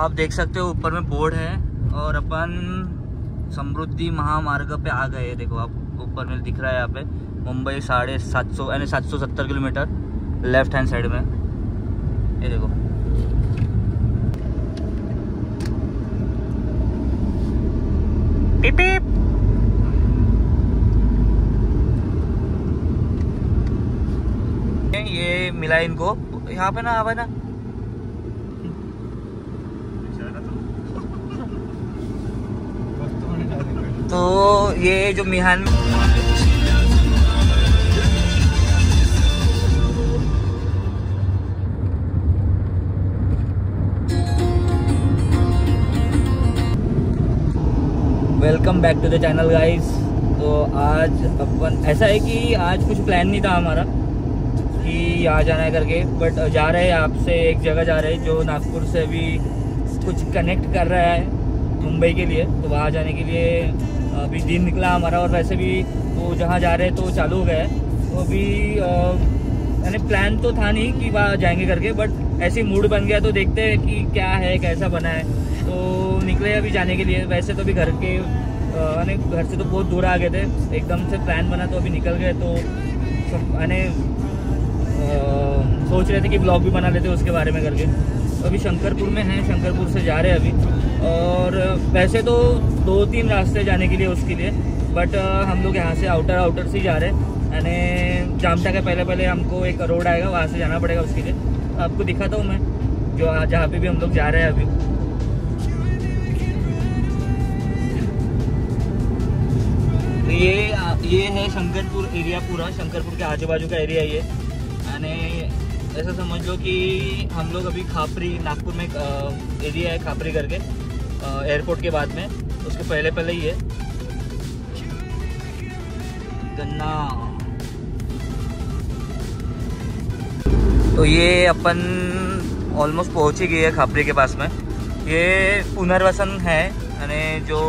आप देख सकते हो ऊपर में बोर्ड है और अपन समृद्धि महामार्ग पे आ गए। देखो आप ऊपर में दिख रहा है यहाँ पे मुंबई 750 यानी 770 किलोमीटर लेफ्ट हैंड साइड में। ये देखो पिप पिप। ये मिला इनको यहाँ पे ना, यहाँ पे ना। तो ये जो Mihan welcome back to the channel guys. तो आज अपन ऐसा है कि आज कुछ प्लान नहीं था हमारा कि यहाँ जाना है करके, बट जा रहे हैं आपसे एक जगह जा रहे हैं जो नागपुर से अभी कुछ कनेक्ट कर रहा है मुंबई के लिए। तो वहाँ जाने के लिए अभी दिन निकला हमारा, और वैसे भी वो जहाँ जा रहे हैं तो चालू हो गया है। तो अभी यानी प्लान तो था नहीं कि वहाँ जाएंगे करके, बट ऐसी मूड बन गया तो देखते हैं कि क्या है कैसा बना है। तो निकले अभी जाने के लिए। वैसे तो अभी घर के यानी घर से तो बहुत दूर आ गए थे, एकदम से प्लान बना तो अभी निकल गए। तो यानी सोच रहे थे कि ब्लॉग भी बना लेते उसके बारे में करके। तो अभी शंकरपुर में हैं, शंकरपुर से जा रहे हैं अभी। और वैसे तो 2-3 रास्ते जाने के लिए उसके लिए, बट हम लोग यहाँ से आउटर से ही जा रहे हैं। यानी जामटा के पहले हमको एक रोड आएगा, वहाँ से जाना पड़ेगा उसके लिए। आपको दिखाता हूँ मैं जो जहाँ पे भी हम लोग जा रहे हैं अभी। ये है शंकरपुर एरिया, पूरा शंकरपुर के आजू बाजू का एरिया ये। यानी ऐसा समझ लो कि हम लोग अभी खापरी, नागपुर में एक एरिया है खापरी करके, एयरपोर्ट के बाद में, उसके पहले ही है गन्ना। तो ये अपन ऑलमोस्ट पहुंच ही गए हैं खापरी के पास में। ये पुनर्वसन है, यानी जो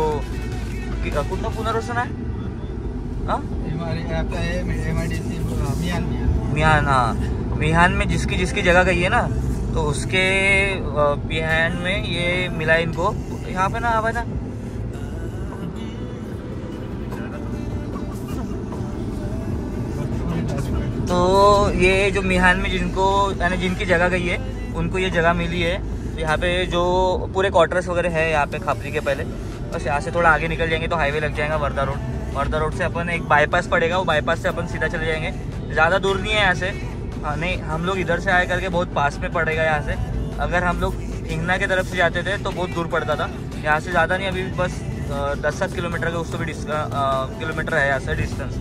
कुछ पुनर्वसन है मिहान। हाँ, मिहान में जिसकी जगह गई है ना, तो उसके बिहान में ये मिला इनको यहाँ पे ना, आवा ना। तो ये जो मिहान में जिनको यानी जिनकी जगह गई है उनको ये जगह मिली है। यहाँ पे जो पूरे क्वार्टर्स वगैरह है यहाँ पे खापरी के पहले। बस यहाँ से थोड़ा आगे निकल जाएंगे तो हाईवे लग जाएगा वर्धा रोड। वर्धा रोड से अपन एक बाईपास पड़ेगा, वो बाईपास से अपन सीधा चले जाएंगे। ज़्यादा दूर नहीं है यहाँ से। हाँ नहीं, हम लोग इधर से आए करके बहुत पास में पड़ेगा यहाँ से। अगर हम लोग हिंगना की तरफ से जाते थे तो बहुत दूर पड़ता था। यहाँ से ज़्यादा नहीं, अभी बस 10-7 किलोमीटर का उसको भी किलोमीटर है यहाँ से डिस्टेंस।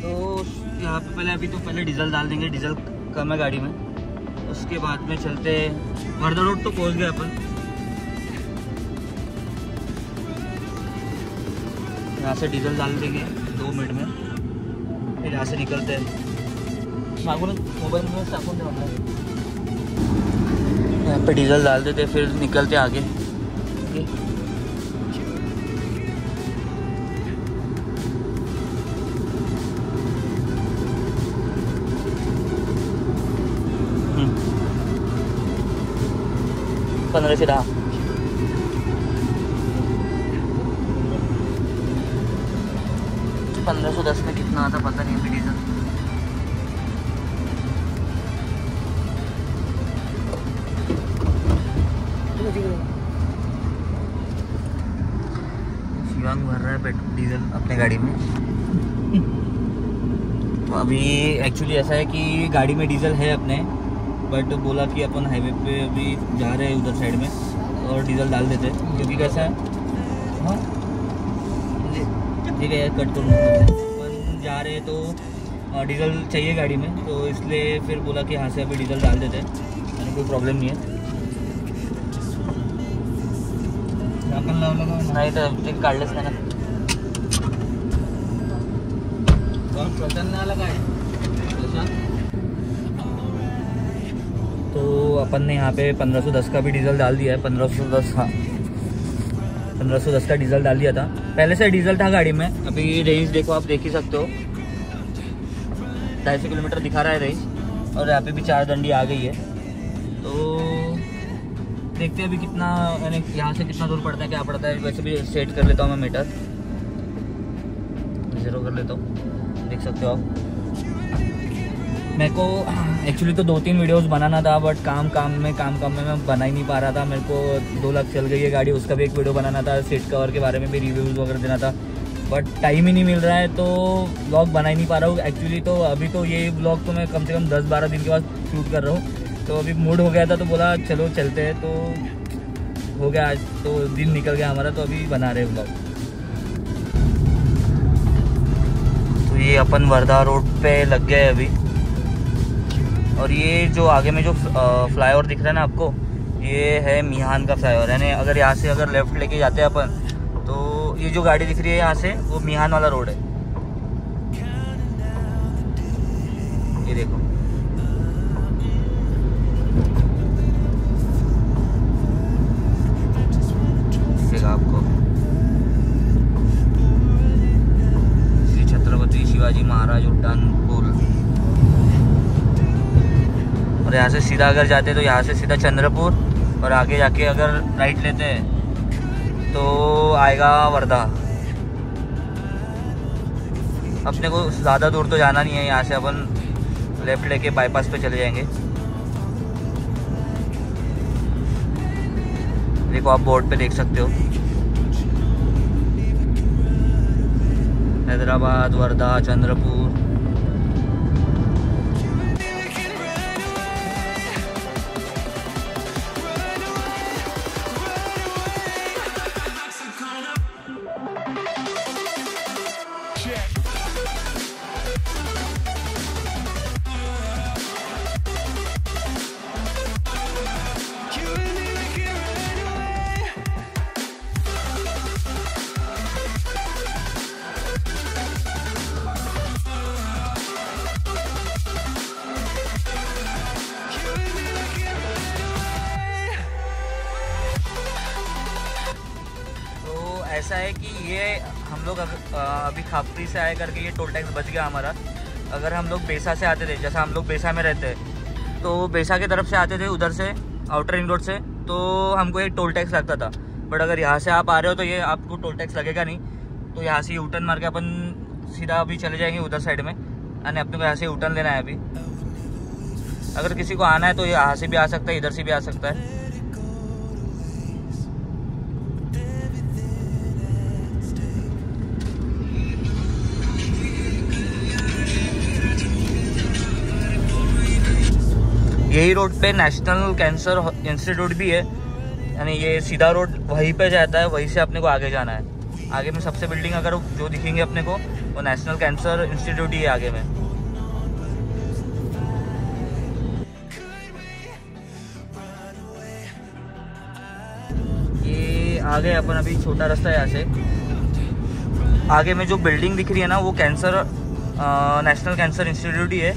तो यहाँ पे पहले डीजल डाल देंगे, डीजल कम है गाड़ी में। उसके बाद में चलते वर्धा रोड तो पहुँच गए अपन। यहाँ से डीजल डाल देंगे 2 मिनट में, फिर यहाँ से निकलते हैं। मोबाइल में साकुन यहाँ पे डीजल डाल देते, फिर निकलते आगे। पंद्रह से 10 1510 में कितना आता पता नहीं अभी डीजल। शिवांग भर रहा है पेट्रोल डीजल अपने गाड़ी में। तो अभी एक्चुअली ऐसा है कि गाड़ी में डीजल है अपने, बट बोला कि अपन हाईवे पे अभी जा रहे हैं उधर साइड में और डीजल डाल देते हैं, क्योंकि कैसा है। हाँ ठीक है, कट करूँ। अपन जा रहे हैं तो डीजल चाहिए गाड़ी में, तो इसलिए फिर बोला कि यहाँ से अभी डीजल डाल देते हैं, यानी कोई प्रॉब्लम नहीं है। नहीं तो ते काढलंच नाही ना। तो अपन ने यहाँ पे 1510 का भी डीजल डाल दिया है। 1510, हाँ 1510 का डीजल डाल दिया था। पहले से डीजल था गाड़ी में। अभी रेंज देखो, आप देख ही सकते हो 250 किलोमीटर दिखा रहा है रेंज। और यहाँ पे भी 4 डंडी आ गई है। तो देखते हैं अभी कितना, यानी यहाँ से कितना दूर पड़ता है, क्या पड़ता है। वैसे भी सेट कर लेता हूँ मैं मीटर, 0 कर लेता हूँ, देख सकते हो आप। मेरे को एक्चुअली तो 2-3 वीडियोस बनाना था, बट काम में मैं बना ही नहीं पा रहा था। मेरे को 2 लाख चल गई है गाड़ी, उसका भी एक वीडियो बनाना था, सीट कवर के बारे में भी रिव्यूज़ वगैरह देना था, बट टाइम ही नहीं मिल रहा है, तो व्लॉग बना ही नहीं पा रहा हूँ एक्चुअली। तो अभी तो ये व्लॉग तो मैं कम से कम 10-12 दिन के बाद शूट कर रहा हूँ। तो अभी मूड हो गया था, तो बोला चलो चलते हैं, तो हो गया आज, तो दिन निकल गया हमारा, तो अभी बना रहे व्लॉग। तो ये अपन वर्धा रोड पे लग गए अभी, और ये जो आगे में जो फ्लाईओवर दिख रहा है ना आपको, ये है मिहान का फ्लाईओवर। यानी अगर यहाँ से अगर लेफ्ट लेके जाते हैं अपन, तो ये जो गाड़ी दिख रही है यहाँ से, वो मिहान वाला रोड है। ये देखो, दिखेगा आपको श्री छत्रपति शिवाजी महाराज उड्डान पुल। और यहाँ से सीधा अगर जाते तो यहाँ से सीधा चंद्रपुर, और आगे जाके अगर राइट लेते हैं तो आएगा वर्धा। अपने को ज़्यादा दूर तो जाना नहीं है, यहाँ से अपन लेफ्ट लेके बाईपास पे चले जाएंगे। देखो आप बोर्ड पे देख सकते हो, हैदराबाद, वर्धा, चंद्रपुर। ऐसा है कि ये हम लोग अभी खापरी से आए करके ये टोल टैक्स बच गया हमारा। अगर हम लोग बेसा से आते थे, जैसा हम लोग बेसा में रहते हैं, तो बेसा की तरफ से आते थे उधर से आउटर रिंग रोड से, तो हमको एक टोल टैक्स लगता था। बट अगर यहाँ से आप आ रहे हो तो ये आपको टोल टैक्स लगेगा नहीं। तो यहाँ से यूटर्न मार के अपन सीधा अभी चले जाएंगे उधर साइड में, यानी अपने को यहाँ से यूटर्न लेना है अभी। अगर किसी को आना है तो यहाँ से भी आ सकता है, इधर से भी आ सकता है। यही रोड पे नेशनल कैंसर इंस्टीट्यूट भी है, यानी ये सीधा रोड वहीं पे जाता है, वहीं से अपने को आगे जाना है। आगे में सबसे बिल्डिंग अगर जो दिखेंगे अपने को, वो नेशनल कैंसर इंस्टीट्यूट ही है आगे में। ये आगे अपन अभी छोटा रास्ता है, यहाँ से आगे में जो बिल्डिंग दिख रही है ना, वो कैंसर नेशनल कैंसर इंस्टीट्यूट ही है।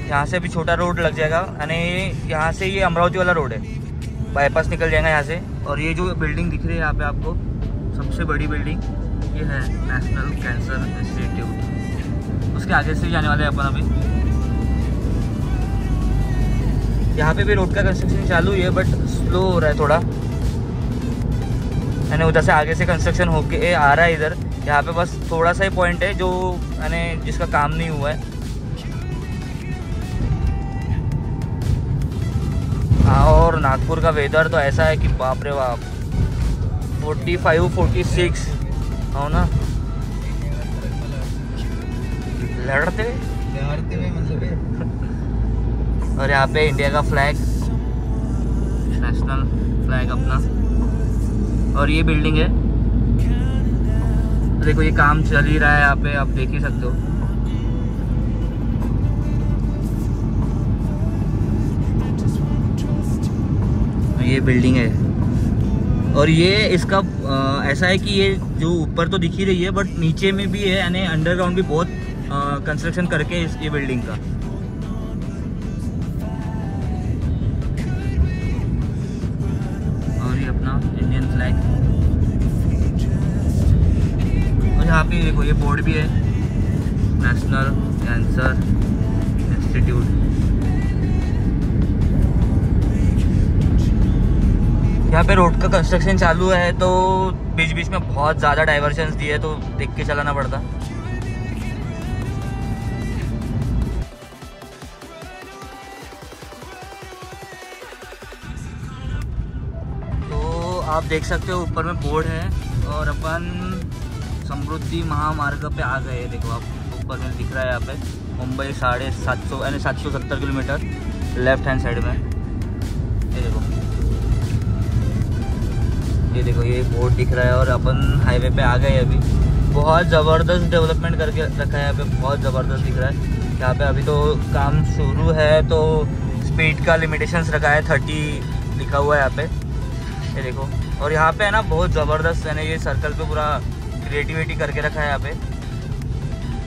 यहाँ से अभी छोटा रोड लग जाएगा, यानी यहाँ से ये अमरावती वाला रोड है, बाईपास निकल जाएगा यहाँ से। और ये जो बिल्डिंग दिख रही है यहाँ पे आपको, सबसे बड़ी बिल्डिंग ये है नेशनल कैंसर इंस्टीट्यूट। उसके आगे से जाने वाले हैं अपन अभी। यहाँ पे भी रोड का कंस्ट्रक्शन चालू ही है, बट स्लो हो रहा है थोड़ा, यानी उधर से आगे से कंस्ट्रक्शन होके आ रहा है इधर। यहाँ पे बस थोड़ा सा ही पॉइंट है जो यानी जिसका काम नहीं हुआ है। हाँ, और नागपुर का वेदर तो ऐसा है कि बाप रे बाप, 45-46 हो ना, लड़ते हुए मतलब। और यहाँ पे इंडिया का फ्लैग, नेशनल फ्लैग अपना। और ये बिल्डिंग है, देखो ये काम चल ही रहा है यहाँ पे, आप देख ही सकते हो। ये बिल्डिंग है, और ये इसका ऐसा है कि ये जो ऊपर तो दिख ही रही है, बट नीचे में भी है, यानी अंडरग्राउंड भी बहुत कंस्ट्रक्शन करके ये बिल्डिंग का। और ये अपना इंडियन फ्लैग। और यहाँ पे देखो ये बोर्ड भी है, नेशनल कैंसर इंस्टीट्यूट। यहाँ पे रोड का कंस्ट्रक्शन चालू है तो बीच बीच में बहुत ज़्यादा डाइवर्जन्स दिए तो देख के चलाना पड़ता। तो आप देख सकते हो ऊपर में बोर्ड है और अपन समृद्धि महामार्ग पे आ गए। देखो आप ऊपर में दिख रहा है यहाँ पे मुंबई 750 यानी 770 किलोमीटर लेफ्ट हैंड साइड में। ये देखो ये बोर्ड दिख रहा है और अपन हाईवे पे आ गए अभी। बहुत ज़बरदस्त डेवलपमेंट करके रखा है यहाँ पे, बहुत ज़बरदस्त दिख रहा है। यहाँ पे अभी तो काम शुरू है तो स्पीड का लिमिटेशंस रखा है 30 लिखा हुआ है यहाँ पे। ये देखो और यहाँ पे है ना बहुत ज़बरदस्त है ना, ये सर्कल पे पूरा क्रिएटिविटी करके रखा है यहाँ पे।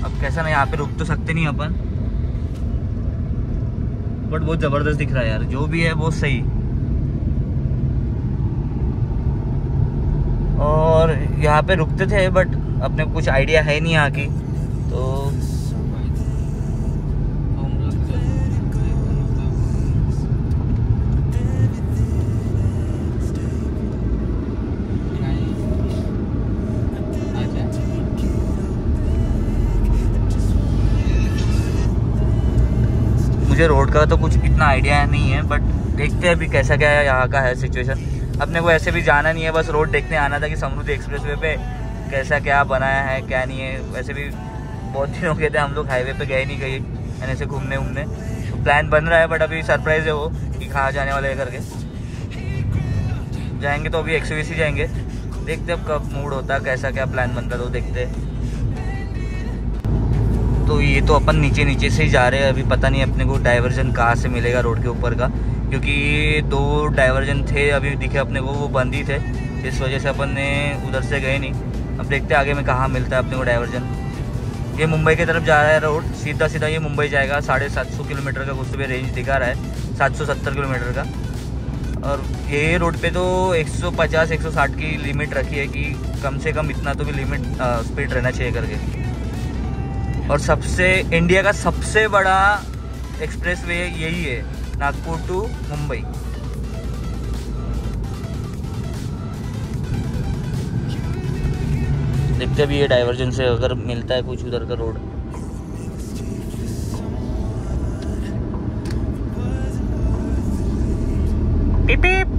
अब कैसा ना यहाँ पे रुक तो सकते नहीं अपन, बट बहुत ज़बरदस्त दिख रहा है यार, जो भी है वो सही। और यहाँ पे रुकते थे बट अपने को कुछ आइडिया है नहीं यहाँ की, तो मुझे रोड का तो कुछ इतना आइडिया नहीं है, बट देखते हैं अभी कैसा क्या है यहाँ का है सिचुएशन। अपने को ऐसे भी जाना नहीं है, बस रोड देखने आना था कि समृद्धि एक्सप्रेसवे पे कैसा क्या बनाया है क्या नहीं है। वैसे भी बहुत दिन हो गए थे हम लोग हाईवे पे गए नहीं कहीं यानी ऐसे घूमने घूमने, तो प्लान बन रहा है बट अभी सरप्राइज़ है वो कि कहाँ जाने वाले हैं करके। जाएंगे तो अभी 120 ही जाएंगे, देखते अब कब मूड होता है कैसा क्या प्लान बनता है तो देखते हैं। तो ये तो अपन नीचे नीचे से ही जा रहे हैं अभी, पता नहीं अपने को डाइवर्जन कहाँ से मिलेगा रोड के ऊपर का, क्योंकि 2 डाइवर्जन थे अभी दिखे अपने को, वो बंद ही थे, इस वजह से अपन ने उधर से गए नहीं। अब देखते हैं आगे में कहाँ मिलता है अपने को डाइवर्जन। ये मुंबई की तरफ जा रहा है रोड, सीधा सीधा ये मुंबई जाएगा। 750 किलोमीटर का कुछ भी रेंज दिखा रहा है, 770 किलोमीटर का। और ये रोड पे तो 150-160 की लिमिट रखी है कि कम से कम इतना तो भी लिमिट स्पीड रहना चाहिए करके। और सबसे इंडिया का सबसे बड़ा एक्सप्रेसवे यही है, नागपुर टू मुंबई। देखते भी ये डाइवर्जन से अगर मिलता है कुछ उधर का रोड। पीप पीप।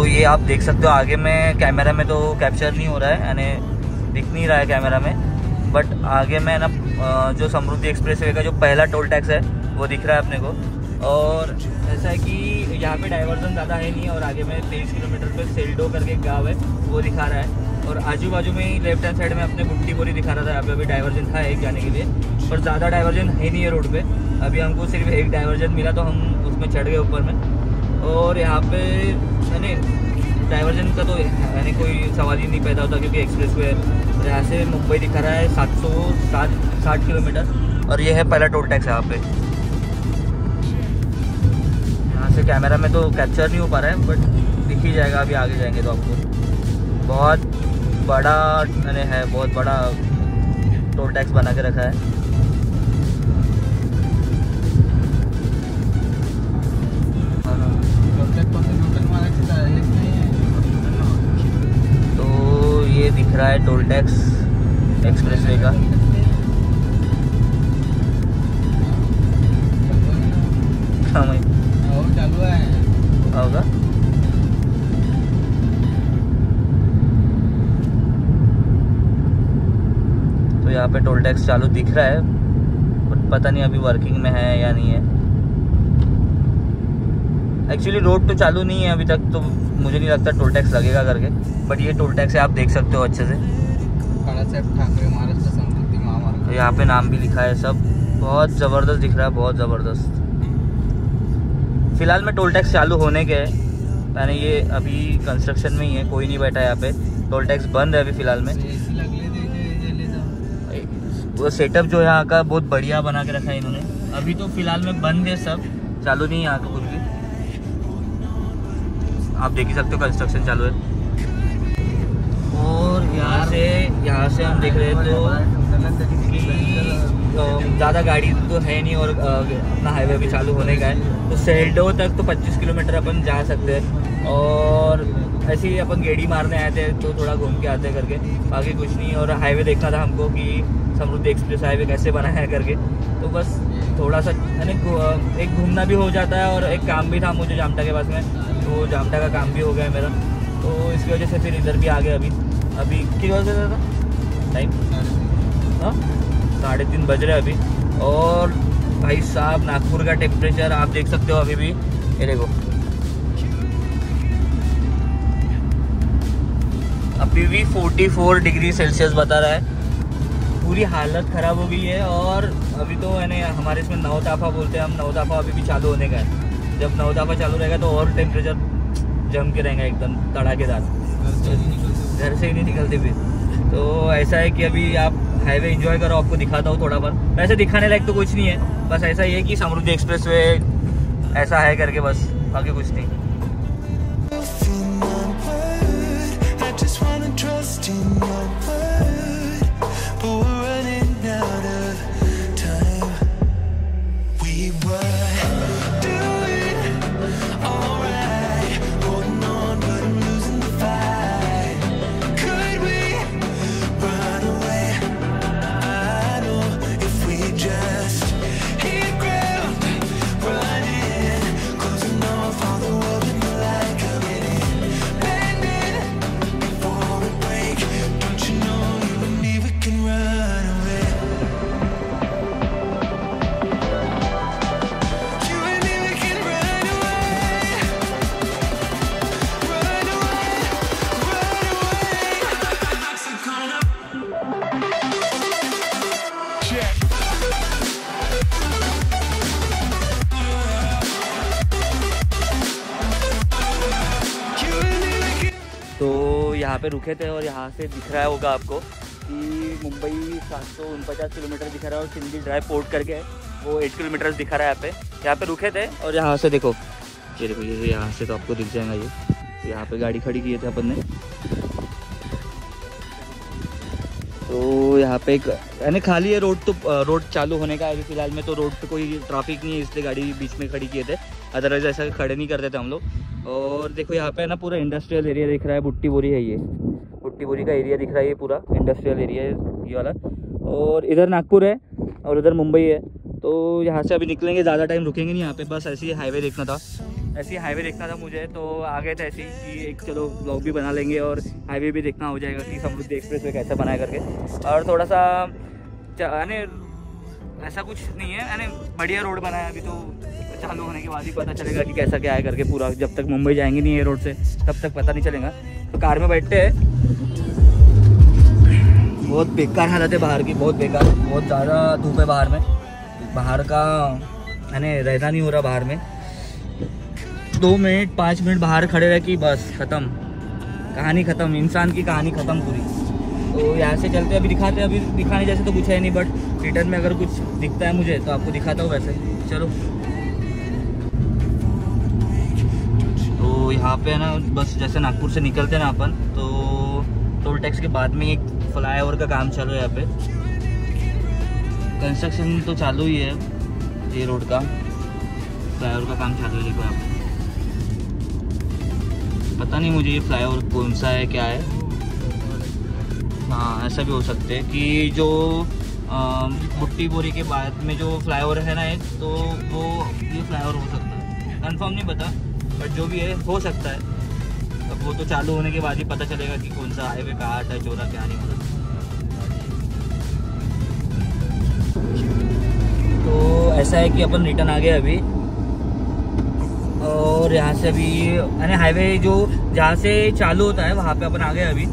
ये आप देख सकते हो आगे में कैमरा में तो कैप्चर नहीं हो रहा है यानी दिख नहीं रहा है कैमरा में, बट आगे में ना जो समृद्धि एक्सप्रेसवे का जो पहला टोल टैक्स है वो दिख रहा है अपने को। और ऐसा है कि यहाँ पे डाइवर्जन ज़्यादा है नहीं और आगे में 23 किलोमीटर पे सेल्डो करके एक गाँव है वो दिखा रहा है। और आजू बाजू में लेफ्ट हैंड साइड में अपने गुट्टी बोरी दिखा रहा था, यहाँ पे अभी डाइवर्जन था एक जाने के लिए, पर ज़्यादा डाइवर्जन है नहीं है रोड पे। अभी हमको सिर्फ एक डाइवर्जन मिला तो हम उसमें चढ़ गए ऊपर में। और यहाँ पे यानी डाइवर्जन का तो यानी कोई सवाल ही नहीं पैदा होता क्योंकि एक्सप्रेसवे है। यहाँ से मुंबई दिखा रहा है 760 किलोमीटर और ये है पहला टोल टैक्स यहाँ पे। यहाँ से कैमरा में तो कैप्चर नहीं हो पा रहा है बट दिख ही जाएगा अभी आगे जाएंगे तो आपको। बहुत बड़ा है, बहुत बड़ा टोल टैक्स बना के रखा है। तो ये दिख रहा है टोल टैक्स एक्सप्रेसवे का। होगा तो यहाँ पे टोल टैक्स चालू दिख रहा है बट पता नहीं अभी वर्किंग में है या नहीं है। एक्चुअली रोड तो चालू नहीं है अभी तक, तो मुझे नहीं लगता टोल टैक्स लगेगा करके, बट ये टोल टैक्स है आप देख सकते हो अच्छे से। बाळासाहेब ठाकरे महाराष्ट्र समृद्धि महामार्ग, यहाँ पे नाम भी लिखा है सब। बहुत ज़बरदस्त दिख रहा है, बहुत ज़बरदस्त। फिलहाल में टोल टैक्स चालू होने के यानी ये अभी कंस्ट्रक्शन में ही है, कोई नहीं बैठा है यहाँ पे। टोल टैक्स बंद है अभी फ़िलहाल में। वो सेटअप जो है यहाँ का बहुत बढ़िया बना के रखा है इन्होंने। अभी तो फ़िलहाल में बंद है सब, चालू नहीं है यहाँ का कुछ भी। आप देख ही सकते हो कंस्ट्रक्शन चालू है। और यहाँ से हम देख रहे हैं तो कि ज़्यादा गाड़ी तो है नहीं और अपना हाईवे भी चालू होने का है, तो सेल्डो तक तो 25 किलोमीटर अपन जा सकते हैं। और ऐसे ही अपन गेड़ी मारने आए थे तो थोड़ा घूम के आते करके, बाकी कुछ नहीं। और हाईवे देखना था हमको कि समृद्धि एक्सप्रेस हाईवे कैसे बना है करके, तो बस थोड़ा सा यानी एक घूमना भी हो जाता है और एक काम भी था मुझे जामटा के पास में, तो जामटा का काम भी हो गया मेरा, तो इसकी वजह से फिर इधर भी आ गए। अभी कितनी बजे था टाइम? हाँ 3:30 बज रहे अभी। और भाई साहब नागपुर का टेम्परेचर आप देख सकते हो अभी भी, ये देखो अभी भी 44 डिग्री सेल्सियस बता रहा है। पूरी हालत ख़राब हो गई है। और अभी तो यानी हमारे इसमें नौताफा बोलते हैं हम, नौताफा अभी भी चालू होने का है। जब नौताफा चालू रहेगा तो और टेम्परेचर जम के रहेगा एकदम तड़ाकेदार, घर से ही नहीं निकलते फिर। तो ऐसा है कि अभी आप हाईवे एंजॉय करो, आपको दिखाता हूँ थोड़ा बहुत। वैसे दिखाने लायक तो कुछ नहीं है, बस ऐसा ही है कि समृद्धि एक्सप्रेस वे ऐसा है करके, बस बाकी कुछ नहीं। तो यहाँ पे रुके थे और यहाँ से दिख रहा होगा आपको कि मुंबई 749 किलोमीटर दिख रहा है और सिंधी ड्राइव पोर्ट करके है वो 8 किलोमीटर दिखा रहा है। यहाँ पे रुके थे और यहाँ से देखो ये देखो, ये यहाँ से तो आपको दिख जाएगा। ये यहाँ पे गाड़ी खड़ी किए थे अपन ने, तो यहाँ पे एक यानी खाली है रोड, तो रोड चालू होने का है अभी फिलहाल में, तो रोड पे कोई ट्रैफिक नहीं है इसलिए गाड़ी बीच में खड़ी किए थे, अदरवाइज ऐसा खड़े नहीं करते थे हम लोग। और देखो यहाँ पे ना पूरा इंडस्ट्रियल एरिया दिख रहा है, बुट्टी बोरी है, ये बुट्टी बोरी का एरिया दिख रहा है, ये पूरा इंडस्ट्रियल एरिया है ये वाला। और इधर नागपुर है और उधर मुंबई है, तो यहाँ से अभी निकलेंगे, ज़्यादा टाइम रुकेंगे नहीं यहाँ पे, बस ऐसे ही हाईवे देखना था, ऐसे ही हाईवे देखना था मुझे। तो आ गए थे ऐसे ही कि एक चलो ब्लॉग भी बना लेंगे और हाईवे भी देखना हो जाएगा कि समृद्धि एक्सप्रेस वे कैसे बनाया करके। और थोड़ा सा यानी ऐसा कुछ नहीं है, यानी बढ़िया रोड बनाया, अभी तो चालू होने के बाद ही पता चलेगा कि कैसा क्या है करके पूरा। जब तक मुंबई जाएंगे नहीं ये रोड से तब तक पता नहीं चलेगा। तो कार में बैठते हैं, बहुत बेकार हालत है बाहर की, बहुत बेकार, बहुत ज़्यादा धूप है बाहर में, बाहर का यानी रहना नहीं हो रहा बाहर में। 2 मिनट 5 मिनट बाहर खड़े रह कि बस ख़त्म, कहानी ख़त्म, इंसान की कहानी ख़त्म पूरी। तो यहाँ से चलते अभी दिखाते हैं, अभी दिखाने जैसे तो कुछ है नहीं, बट रिटर्न में अगर कुछ दिखता है मुझे तो आपको दिखाता हूँ वैसे। चलो तो यहाँ पे है ना, बस जैसे नागपुर से निकलते हैं ना अपन, तो टोल टैक्स के बाद में एक फ्लाईओवर का काम चालू है यहाँ पे, कंस्ट्रक्शन तो चालू ही है, ये रोड का फ्लाईओवर का काम चालू है। देखो यहाँ पे पता नहीं मुझे ये फ्लाईओवर कौन सा है क्या है, हाँ ऐसा भी हो सकता है कि जो बुट्टी बोरी के बाद में जो फ्लाईओवर है ना एक, तो वो ये फ्लाईओवर हो सकता है, कंफर्म नहीं पता, बट जो भी है हो सकता है। अब वो तो चालू होने के बाद ही पता चलेगा कि कौन सा हाईवे कहाँ है, जो रहा क्या नहीं हो रहा। तो ऐसा है कि अपन रिटर्न आ गए अभी, और यहाँ से अभी यानी हाईवे जो जहाँ से चालू होता है वहाँ पे अपन आ गए अभी।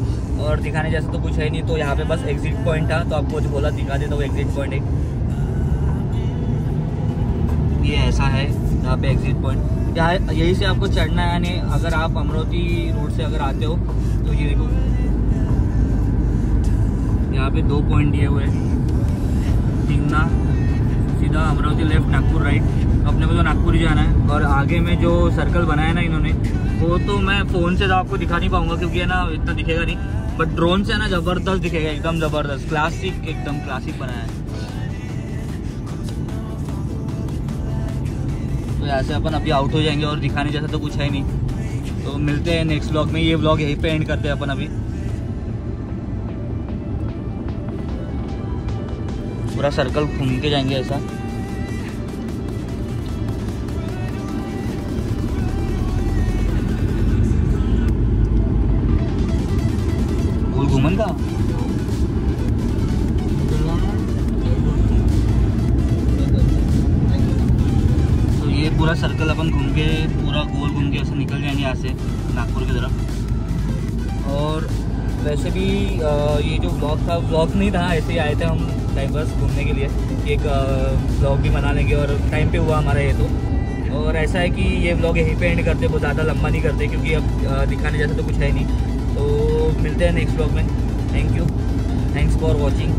और दिखाने जैसे तो कुछ है नहीं, तो यहाँ पे बस एग्जिट पॉइंट था, तो आपको बोला दिखा देता हूँ एग्जिट पॉइंट एक, ये ऐसा है यहाँ पे एग्जिट पॉइंट, यहाँ यही से आपको चढ़ना है। यानी अगर आप अमरावती रोड से अगर आते हो तो ये देखो यहाँ पे 2 पॉइंट दिए हुए हैं, दिखना सीधा अमरावती लेफ्ट, नागपुर राइट, अपने को तो नागपुर ही जाना है। और आगे में जो सर्कल बनाया ना इन्होंने वो तो मैं फ़ोन से तो आपको दिखा नहीं पाऊंगा क्योंकि है ना इतना दिखेगा नहीं, बट ड्रोन से है ना ज़बरदस्त दिखेगा, एकदम ज़बरदस्त, क्लासिक, एकदम क्लासिक बनाया है। तो यहाँ से अपन अभी आउट हो जाएंगे और दिखाने जैसा तो कुछ है नहीं। तो मिलते हैं नेक्स्ट व्लॉग में। ये व्लॉग यहीं पे एंड करते हैं अपन अभी। पूरा सर्कल घूम के जाएंगे ऐसा। गोल घूमन का तो ये पूरा सर्कल अपन घूम के, पूरा गोल घूम के ऐसे निकल जाएंगे यहाँ से नागपुर की तरफ। और वैसे भी ये जो व्लॉग था, व्लॉग नहीं था, ऐसे ही आए थे हम टाइम पास घूमने के लिए, एक व्लॉग भी बना लेंगे और टाइम पे हुआ हमारा ये तो। और ऐसा है कि ये व्लॉग यहीं पे एंड करते, बहुत ज़्यादा लंबा नहीं करते क्योंकि अब दिखाने जैसा तो कुछ है नहीं। तो मिलते हैं नेक्स्ट व्लॉग में। Thank you, thanks for watching.